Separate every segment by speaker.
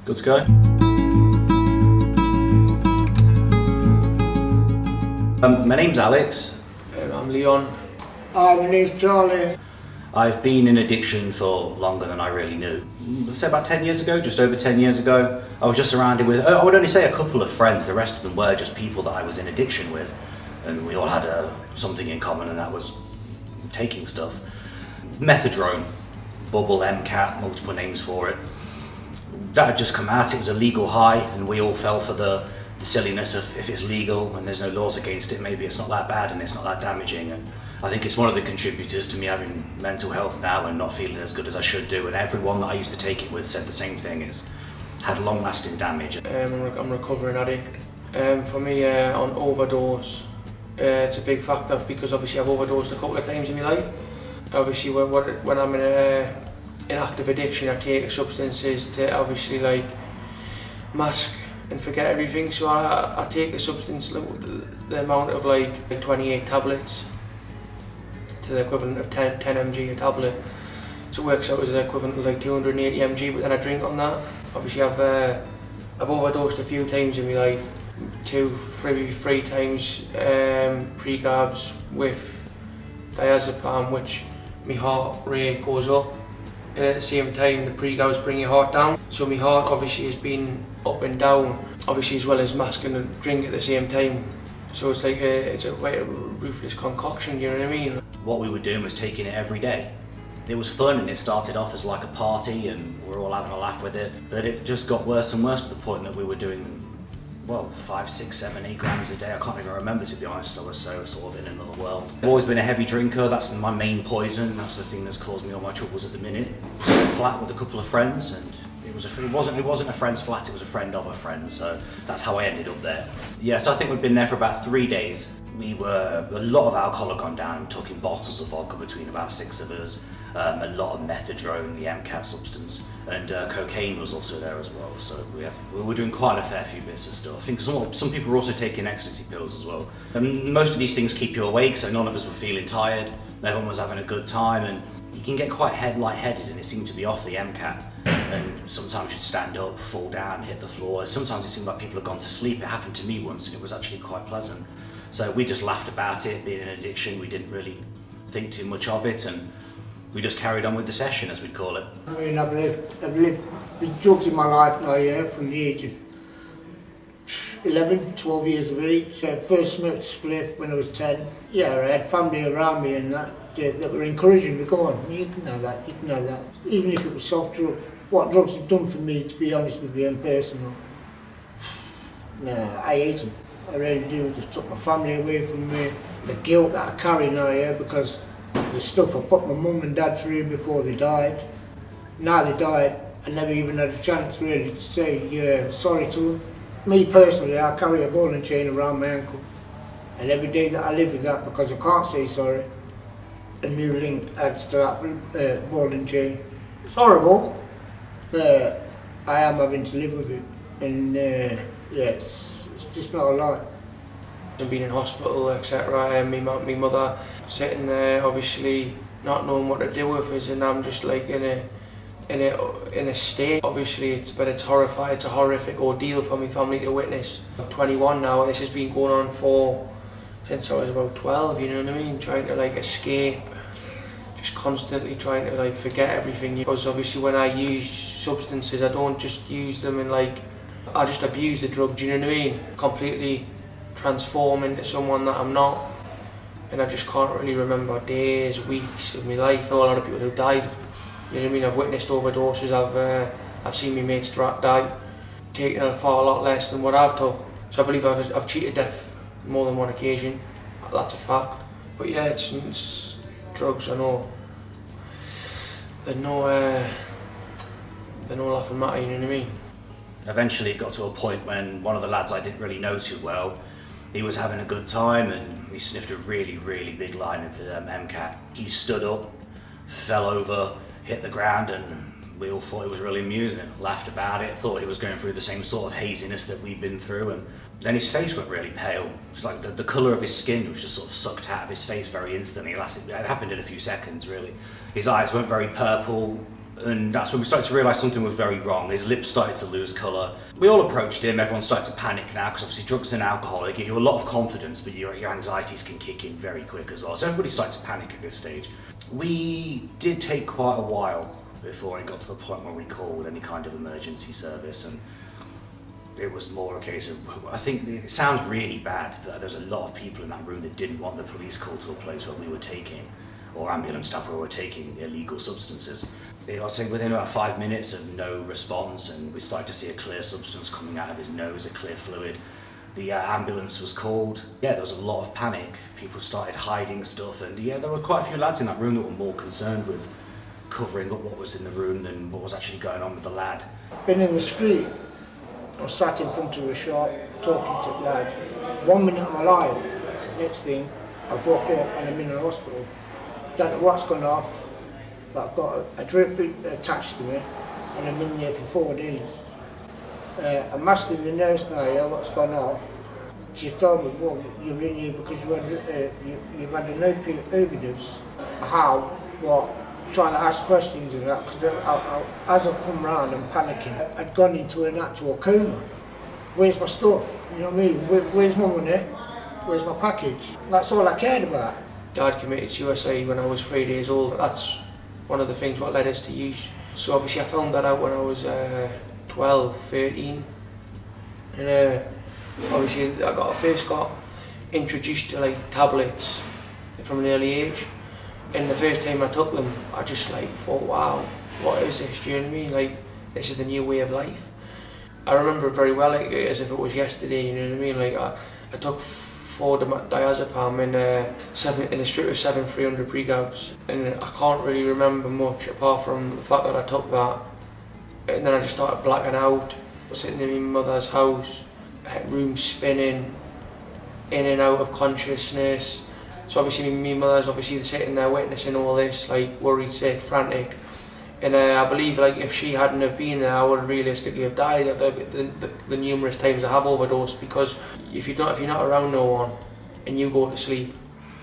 Speaker 1: Good to go. My name's Alex.
Speaker 2: I'm Leon.
Speaker 3: Hi, my name's Charlie.
Speaker 1: I've been in addiction for longer than I really knew. Let's say about 10 years ago, just over 10 years ago. I was just surrounded with, I would only say a couple of friends. The rest of them were just people that I was in addiction with. And we all had something in common, and that was taking stuff. Methadone, bubble, MCAT, multiple names for it. That had just come out, it was a legal high, and we all fell for the silliness of if it's legal and there's no laws against it, maybe it's not that bad and it's not that damaging. And I think it's one of the contributors to me having mental health now and not feeling as good as I should do. And everyone that I used to take it with said the same thing, it's had long-lasting damage.
Speaker 2: I'm a recovering addict. For me, on overdose, it's a big factor because obviously I've overdosed a couple of times in my life. Obviously when I'm in active addiction, I take substances to obviously like mask and forget everything. So I take a substance, the amount of like 28 tablets to the equivalent of 10 mg a tablet. So it works out as the equivalent of like 280 mg, but then I drink on that. Obviously I've overdosed a few times in my life, three times pre-gabs with diazepam, which my heart rate goes up. And at the same time, the pre-gabs bring your heart down. So my heart obviously has been up and down, obviously as well as masking and drink at the same time. So it's like it's a ruthless concoction, you know what I mean?
Speaker 1: What we were doing was taking it every day. It was fun and it started off as like a party and we were all having a laugh with it, but it just got worse and worse to the point that we were doing, well, 5, 6, 7, 8 grams a day. I can't even remember, to be honest. I was so sort of in another world. I've always been a heavy drinker. That's my main poison. That's the thing that's caused me all my troubles at the minute. I was in a flat with a couple of friends, and it wasn't a friend's flat. It was a friend of a friend. So that's how I ended up there. Yeah. So I think we've been there for about 3 days. A lot of alcohol had gone down. We're talking bottles of vodka between about 6 of us. A lot of methadone, the MCAT substance, and cocaine was also there as well. So we were doing quite a fair few bits of stuff. I think some people were also taking ecstasy pills as well. And most of these things keep you awake, so none of us were feeling tired. Everyone was having a good time, and you can get quite lightheaded, and it seemed to be off the MCAT. And sometimes you'd stand up, fall down, hit the floor. Sometimes it seemed like people had gone to sleep. It happened to me once, and it was actually quite pleasant. So we just laughed about it, being an addiction. We didn't really think too much of it, and we just carried on with the session, as we'd call it.
Speaker 3: I mean, I've lived with drugs in my life now, yeah, from the age of 11, 12 years of age. So I first smoked a spliff when I was 10. Yeah, I had family around me and that were encouraging me, go on, you can have that, you can have that. Even if it was soft drugs. What drugs have done for me, to be honest with you, and personal. No, I hate them. I really do. Just took my family away from me. The guilt that I carry now, yeah, because the stuff I put my mum and dad through before they died. Now they died, I never even had a chance really to say sorry to them. Me personally, I carry a ball and chain around my ankle. And every day that I live with that, because I can't say sorry, a new link adds to that ball and chain. It's horrible, but I am having to live with it. And it's just not a lot.
Speaker 2: I've been in hospital, etc. And my mother sitting there, obviously not knowing what to do with us, and I'm just like in a state. Obviously, it's horrifying. It's a horrific ordeal for my family to witness. I'm 21 now, and this has been going on since I was about 12. You know what I mean? Trying to like escape, just constantly trying to like forget everything. Because obviously, when I use substances, I don't just use them and like I just abuse the drug. Do you know what I mean? Completely transform into someone that I'm not, and I just can't really remember days, weeks of my life. I know a lot of people who've died. You know what I mean? I've witnessed overdoses. I've seen my mates die, taking a lot less than what I've took. So I believe I've cheated death more than one occasion. That's a fact. But yeah, it's drugs. I know. They're no laughing matter. You know what I mean?
Speaker 1: Eventually it got to a point when one of the lads I didn't really know too well, he was having a good time and he sniffed a really, really big line of MCAT. He stood up, fell over, hit the ground, and we all thought it was really amusing, laughed about it, thought he was going through the same sort of haziness that we'd been through, and then his face went really pale. It's like the colour of his skin was just sort of sucked out of his face very instantly. It happened in a few seconds, really. His eyes went very purple, And that's when we started to realise something was very wrong. His lips started to lose colour. We all approached him, everyone started to panic now, because obviously drugs and alcohol, they give you a lot of confidence, but your anxieties can kick in very quick as well. So everybody started to panic at this stage. We did take quite a while before it got to the point where we called any kind of emergency service, and it was more a case of, I think it sounds really bad, but there's a lot of people in that room that didn't want the police call to a place where we were taking, or ambulance staff where we were taking illegal substances. I'd say within about 5 minutes of no response, and we started to see a clear substance coming out of his nose, a clear fluid. The ambulance was called. Yeah, there was a lot of panic. People started hiding stuff, and yeah, there were quite a few lads in that room that were more concerned with covering up what was in the room than what was actually going on with the lad.
Speaker 3: Been in the street, I sat in front of a shop talking to lads. 1 minute I'm alive, next thing I've woke up and I'm in the hospital. Don't know what's gone off, but I've got a drip attached to me and I'm in there for 4 days. I'm asking the nurse now, yeah, what's gone on. She told me, well, you're in here because you've had an opiate overdose. How? What? Trying to ask questions and that, because as I've come round and panicking, I'd gone into an actual coma. Where's my stuff? You know what I mean? Where's my money? Where's my package? That's all I cared about.
Speaker 2: Dad committed suicide when I was 3 days old. That's one of the things what led us to use. So obviously I found that out when I was 12, 13. And obviously I first got introduced to like tablets from an early age. And the first time I took them, I just like thought, wow, what is this? Do you know what I mean? Like, this is the new way of life. I remember it very well, like, as if it was yesterday, you know what I mean? Like, I took 4 diazepam in a strip of 7 300 pregabs, and I can't really remember much apart from the fact that I took that. And then I just started blacking out, sitting in my mother's house, room spinning, in and out of consciousness. So obviously my mother's obviously sitting there witnessing all this, like worried, sick, frantic. And I believe like if she hadn't have been there, I would realistically have died of the numerous times I have overdosed, because if you're not around no one and you go to sleep,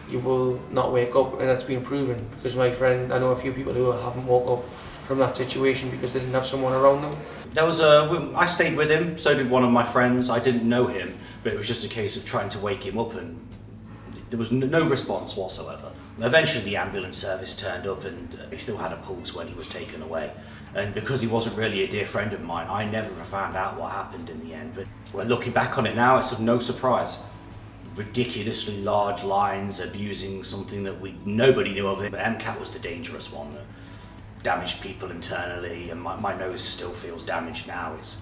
Speaker 2: you will not wake up, and that's been proven, because my friend, I know a few people who haven't woke up from that situation because they didn't have someone around them.
Speaker 1: I stayed with him, so did one of my friends. I didn't know him, but it was just a case of trying to wake him up, and there was no response whatsoever. Eventually the ambulance service turned up, and he still had a pulse when he was taken away. And because he wasn't really a dear friend of mine, I never found out what happened in the end. But when looking back on it now, it's of no surprise. Ridiculously large lines, abusing something that nobody knew of it. But MCAT was the dangerous one that damaged people internally, and my nose still feels damaged now. It's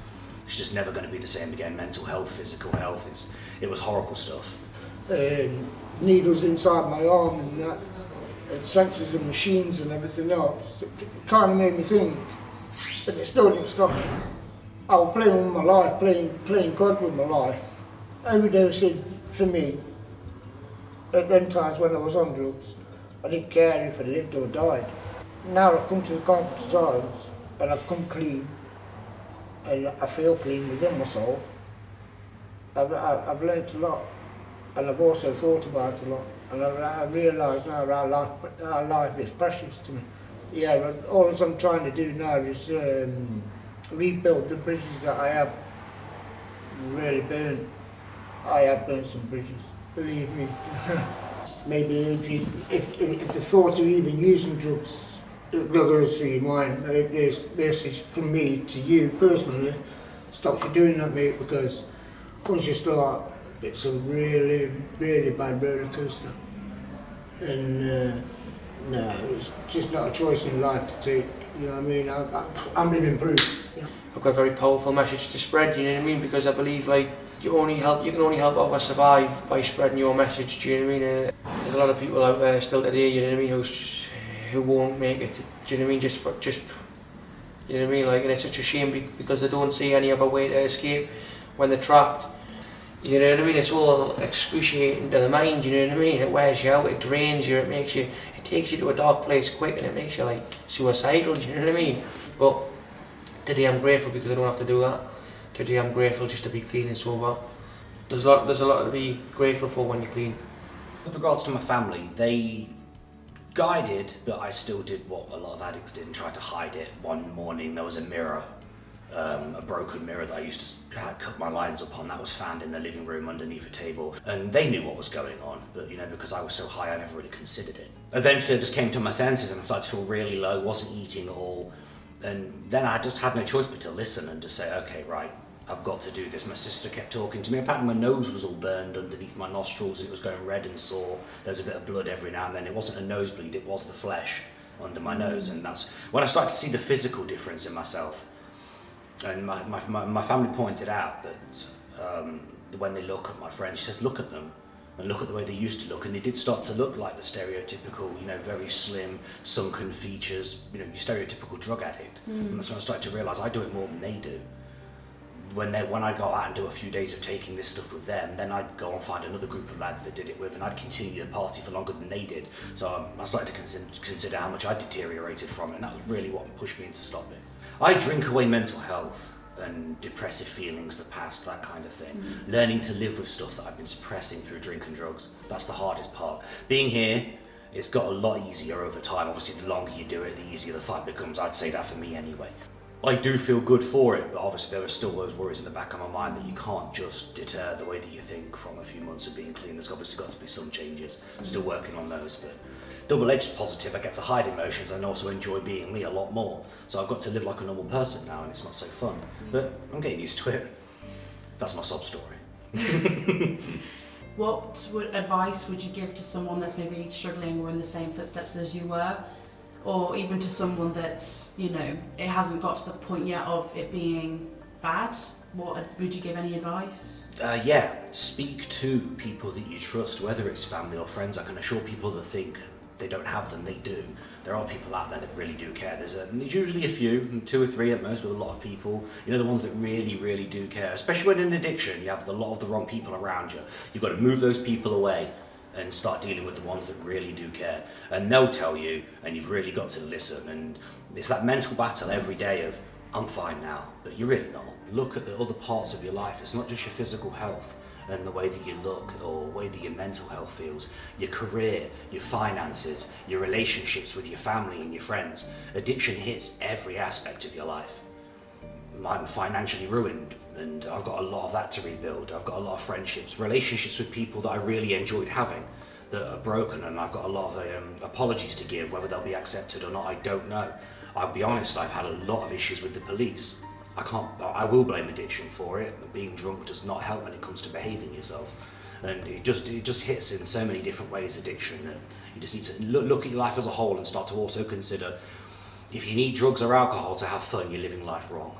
Speaker 1: just never going to be the same again. Mental health, physical health, it was horrible stuff.
Speaker 3: Needles inside my arm and that, and sensors and machines and everything else. It kind of made me think, but it still didn't stop me. I was playing with my life, playing God with my life. Overdosing for me, at them times when I was on drugs, I didn't care if I lived or died. Now I've come to the Carpenters times and I've come clean, and I feel clean within my soul. I've learned a lot. And I've also thought about it a lot, and I realise now our life is precious to me. Yeah, all I'm trying to do now is rebuild the bridges that I have really burned. I have burnt some bridges, believe me. Maybe if the thought of even using drugs goes through your mind, this is from me to you personally, stops you doing that, mate, because once you start, it's a really, really bad roller coaster, and no, it's just not a choice in life to take. You know what I mean? I'm living proof. You know?
Speaker 2: I've got a very powerful message to spread. You know what I mean? Because I believe like you can only help others survive by spreading your message. Do you know what I mean? And there's a lot of people out there still today. You know what I mean? Who won't make it. Do you know what I mean? Just you know what I mean? Like, and it's such a shame because they don't see any other way to escape when they're trapped. You know what I mean? It's all excruciating to the mind, you know what I mean? It wears you out, it drains you, it takes you to a dark place quick, and it makes you like suicidal, do you know what I mean? But today I'm grateful because I don't have to do that. Today I'm grateful just to be clean and sober. There's a lot to be grateful for when you're clean.
Speaker 1: With regards to my family, they guided, but I still did what a lot of addicts did and tried to hide it. One morning there was a mirror, a broken mirror that I used to cut my lines upon, that was found in the living room underneath a table, and they knew what was going on, but because I was so high I never really considered it. Eventually I just came to my senses and I started to feel really low, wasn't eating at all, and then I just had no choice but to listen and just say, okay, right, I've got to do this. My sister kept talking to me. Apparently my nose was all burned underneath my nostrils and it was going red and sore. There was a bit of blood every now and then. It wasn't a nosebleed, it was the flesh under my nose, and that's when I started to see the physical difference in myself. And my family pointed out that when they look at my friends, she says, look at them and look at the way they used to look, and they did start to look like the stereotypical, very slim, sunken features, your stereotypical drug addict. And that's when I started to realise I do it more than they do. When I go out and do a few days of taking this stuff with them, then I'd go and find another group of lads that did it with, and I'd continue the party for longer than they did. So I started to consider how much I deteriorated from it, and that was really what pushed me into stop it. I drink away mental health and depressive feelings, the past, that kind of thing. Learning to live with stuff that I've been suppressing through drink and drugs. That's the hardest part. Being here, it's got a lot easier over time. Obviously, the longer you do it, the easier the fight becomes. I'd say that for me anyway. I do feel good for it, but obviously there are still those worries in the back of my mind that you can't just deter the way that you think from a few months of being clean. There's obviously got to be some changes. Still working on those, but double-edged positive. I get to hide emotions and also enjoy being me a lot more. So I've got to live like a normal person now, and it's not so fun. But I'm getting used to it. That's my sob story.
Speaker 4: What advice would you give to someone that's maybe struggling or in the same footsteps as you were? Or even to someone that's, it hasn't got to the point yet of it being bad? Would you give any advice?
Speaker 1: Yeah, speak to people that you trust, whether it's family or friends. I can assure people that think they don't have them, they do. There are people out there that really do care. There's usually a few, 2 or 3 at most, but a lot of people, the ones that really, really do care. Especially when in addiction, you have a lot of the wrong people around you. You've got to move those people away and start dealing with the ones that really do care. And they'll tell you, and you've really got to listen. And it's that mental battle every day of, I'm fine now, but you're really not. Look at the other parts of your life. It's not just your physical health and the way that you look or the way that your mental health feels. Your career, your finances, your relationships with your family and your friends. Addiction hits every aspect of your life. I'm financially ruined, and I've got a lot of that to rebuild. I've got a lot of friendships, relationships with people that I really enjoyed having that are broken, and I've got a lot of apologies to give. Whether they'll be accepted or not, I don't know. I'll be honest, I've had a lot of issues with the police. I will blame addiction for it. Being drunk does not help when it comes to behaving yourself. And it just hits in so many different ways, addiction, that you just need to look at your life as a whole and start to also consider, if you need drugs or alcohol to have fun, you're living life wrong.